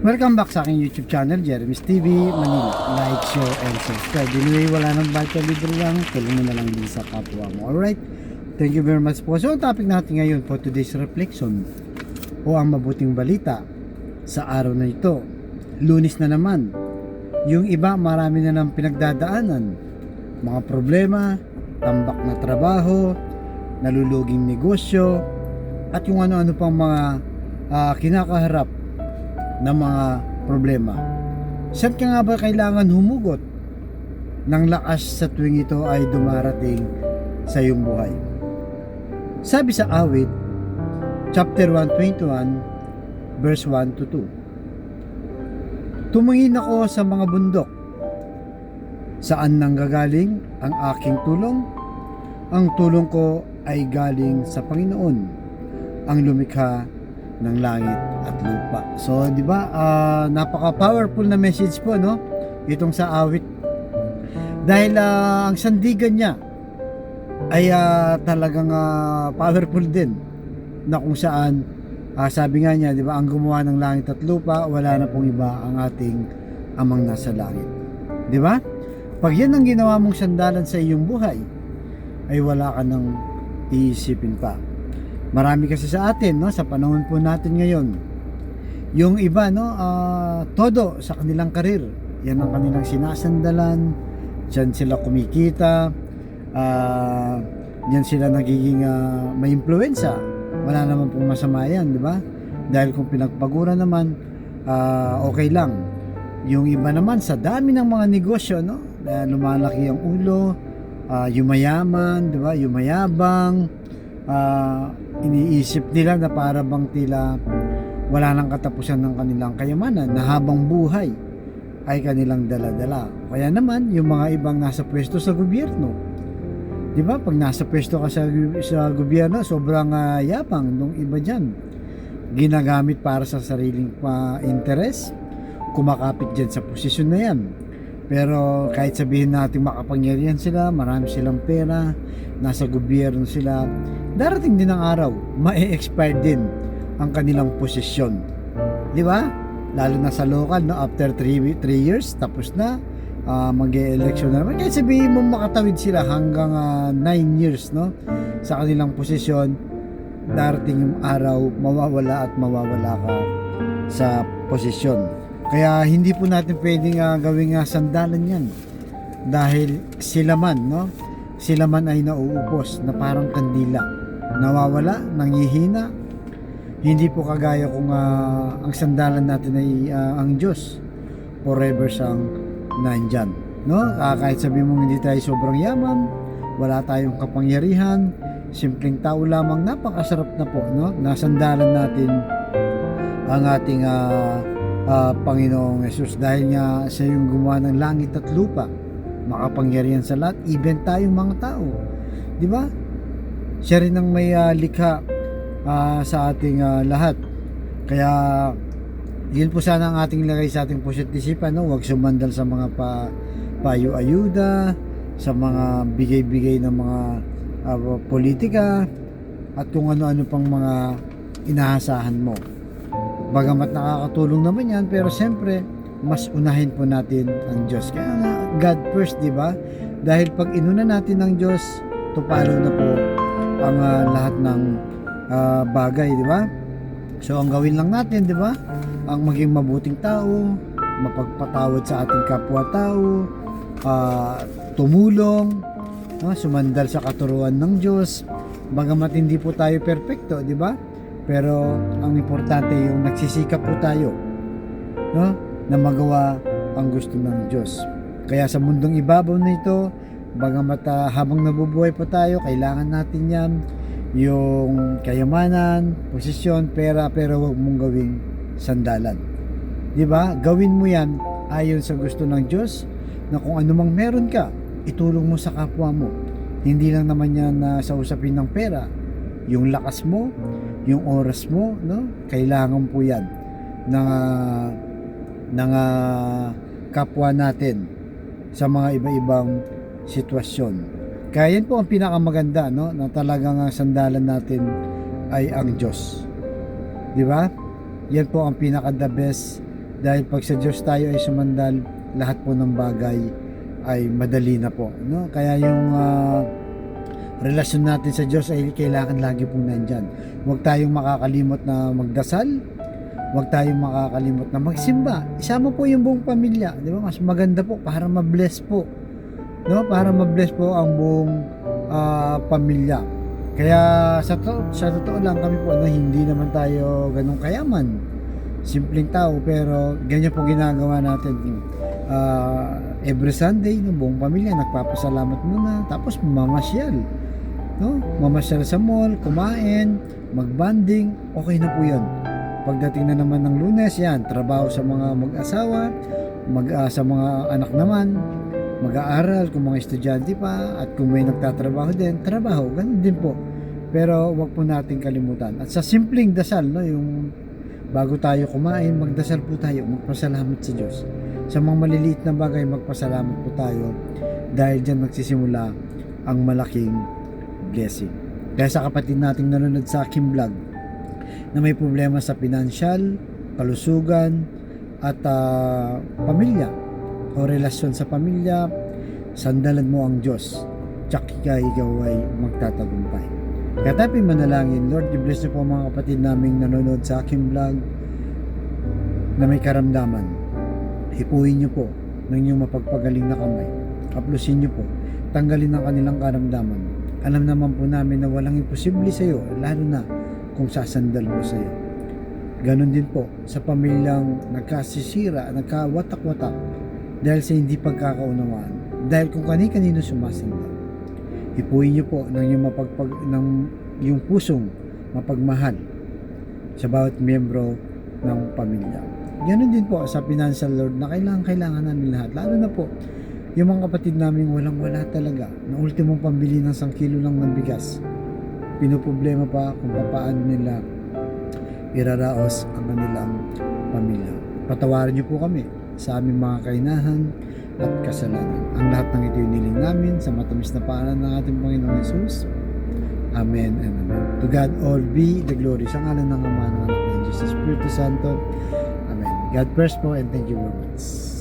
Welcome back sa aking YouTube channel, Jeremy's TV Manila. Like, share, and subscribe. Anyway, wala nang bata, libre lang. Tulong mo na lang din sa kapwa mo. Alright? Thank you very much po. So, ang topic natin ngayon for today's reflection o ang mabuting balita sa araw na ito. Lunes na naman. Yung iba, marami na lang pinagdadaanan. Mga problema, tambak na trabaho, naluluging negosyo, at yung ano-ano pang mga kinakaharap na mga problema. Saan ka nga ba kailangan humugot ng lakas sa tuwing ito ay dumarating sa iyong buhay? Sabi sa awit, chapter 121, verse 1 to 2. Tumingin ako sa mga bundok. Saan nanggagaling ang aking tulong? Ang tulong ko ay galing sa Panginoon, ang lumikha ng langit at lupa. So, di ba? Napaka-powerful na message po, no? Itong sa awit. Dahil ang sandigan niya ay talagang powerful din, na kung saan sabi nga niya, di ba, ang gumawa ng langit at lupa, wala na pong iba ang ating amang nasa langit. Di ba? Pag yan ang ginawa mong sandalan sa iyong buhay, ay wala ka nang iisipin pa. Marami kasi sa atin, no, sa panahon po natin ngayon, yung iba, no, todo sa kanilang karir, yan ang kanilang sinasandalan, diyan sila kumikita, diyan sila nagiging may impluwensya. Wala naman pong masama yan, di ba? Dahil kung pinagpaguran naman, okay lang. Yung iba naman, sa dami ng mga negosyo, no, lumalaki ang ulo, yumayaman, di ba, yumayabang, iniisip nila na para bang tila wala nang katapusan ng kanilang kayamanan, na habang buhay ay kanilang dala-dala. Kaya naman yung mga ibang nasa pwesto sa gobyerno, di ba, pag nasa pwesto ka sa gobyerno, sobrang yapang nung iba dyan, ginagamit para sa sariling interes, kumakapit dyan sa posisyon na yan. Pero kahit sabihin natin makapangyarihan sila, marami silang pera, nasa gobyerno sila, darating din ang araw, ma-expire din ang kanilang posisyon. Di ba? Lalo na sa local, no? After 3 years, tapos na, mag-e-election na naman. Kahit sabihin mo makatawid sila hanggang 9 years, no, sa kanilang posisyon, darating yung araw, mawawala at mawawala ka sa posisyon. Kaya hindi po natin pwedeng gawing sandalan yan. Dahil sila man, no, sila man ay nauupos na parang kandila, nawawala, nanghihina. Hindi po kagaya kung ang sandalan natin ay ang Diyos, forever siyang nandyan, no? Kahit sabihin mong hindi tayo sobrang yaman, wala tayong kapangyarihan, simpleng tao lamang, napakasarap na po, no, nasandalan natin ang ating Panginoong Yesus, dahil nga siya yung gumawa ng langit at lupa, makapangyarihan sa lahat, even tayong mga tao, di ba? Siya rin ang may likha sa ating lahat. Kaya yun po sana ang ating lagay sa ating puso't isipan, no? Huwag sumandal sa mga payo-ayuda, sa mga bigay-bigay ng mga politika, at kung ano-ano pang mga inaasahan mo. Bagamat nakakatulong naman yan, pero siyempre mas unahin po natin ang Diyos. Kaya nga, God first, di ba? Dahil pag inuna natin ang Diyos, tupalo na po ang lahat ng bagay, di ba? So ang gawin lang natin, di ba, ang maging mabuting tao, mapagpatawad sa ating kapwa-tao, tumulong, sumandal sa katuruan ng Diyos. Bagamat hindi po tayo perfecto, di ba? Pero ang importante yung nagsisikap po tayo, no, na magawa ang gusto ng Diyos. Kaya sa mundong ibabaw na ito, bagamat habang nabubuhay pa tayo, kailangan natin yan, yung kayamanan, posisyon, pera, pero huwag mong gawing sandalan. Di ba? Gawin mo yan ayon sa gusto ng Diyos, na kung anumang meron ka, itulong mo sa kapwa mo. Hindi lang naman yan sa usapin ng pera, yung lakas mo, yung oras mo, no? Kailangan po yan ng kapwa natin sa mga iba-ibang sitwasyon. Kaya yan po ang pinakamaganda, no, na talagang sandalan natin ay ang Diyos. Di ba? Yan po ang pinaka the best Dahil pag sa Diyos tayo ay sumandal, lahat po ng bagay ay madali na po, no? Kaya yung relasyon natin sa Diyos ay kailangan lagi pong nandyan. Huwag tayong makakalimot na magdasal, huwag tayong makakalimot na magsimba. Isama po yung buong pamilya, di ba? Mas maganda po para ma-bless po, no? Para ma-bless po ang buong pamilya. Kaya sa totoo lang kami po, no, hindi naman tayo ganun kayaman, simpleng tao, pero ganyan po ginagawa natin. Every Sunday, no, buong pamilya nagpapasalamat muna, tapos mamasyal, no? Mamasyal sa mall, kumain, magbanding, okay na po yun. Pagdating na naman ng Lunes, yan, trabaho sa mga mag-asawa, sa mga anak naman, mag-aaral kung mga estudyante pa, at kung may nagtatrabaho din, trabaho, ganun din po. Pero wag po natin kalimutan. At sa simpleng dasal, no, yung bago tayo kumain, magdasal po tayo, magpasalamat sa Diyos. Sa mga maliliit na bagay, magpasalamat po tayo, dahil dyan nagsisimula ang malaking blessing. Kaya sa kapatid nating nanonood sa aking vlog na may problema sa financial, kalusugan, at pamilya o relasyon sa pamilya, sandalan mo ang Diyos, tsaka ikaw ay magtatagumpay. Kaya tayo manalangin. Lord, i-bless niyo po mga kapatid naming nanonood sa aking vlog na may karamdaman. Hipuin niyo po ng inyong mapagpagaling na kamay. Kaplusin niyo po, tanggalin ang kanilang karamdaman. Alam naman po namin na walang imposible sa iyo, lalo na kung sasandal mo sa iyo. Ganon din po sa pamilyang nagkasisira, nagkawatak-watak dahil sa hindi pagkakaunawaan, dahil kung kani-kanino sumasandal. Hipuin niyo po ng yung pusong mapagmahal sa bawat miyembro ng pamilya. Ganon din po sa financial, Lord, na kailangan namin lahat, lalo na po yung mga kapatid namin walang-wala talaga, na ultimong pambili ng 1 kilo lang ng bigas. Pinoproblema pa kung paano nila iraraos ang kanilang pamilya. Patawarin niyo po kami sa aming mga kainahan at kasalanan. Ang lahat ng ito iniling namin sa matamis na paanan ng ating Panginoong Hesus. Amen and amen. To God all be the glory. Sa ngalan ng Ama, ng Anak, ng Jesus, Espiritu Santo. Amen. God bless po and thank you very much.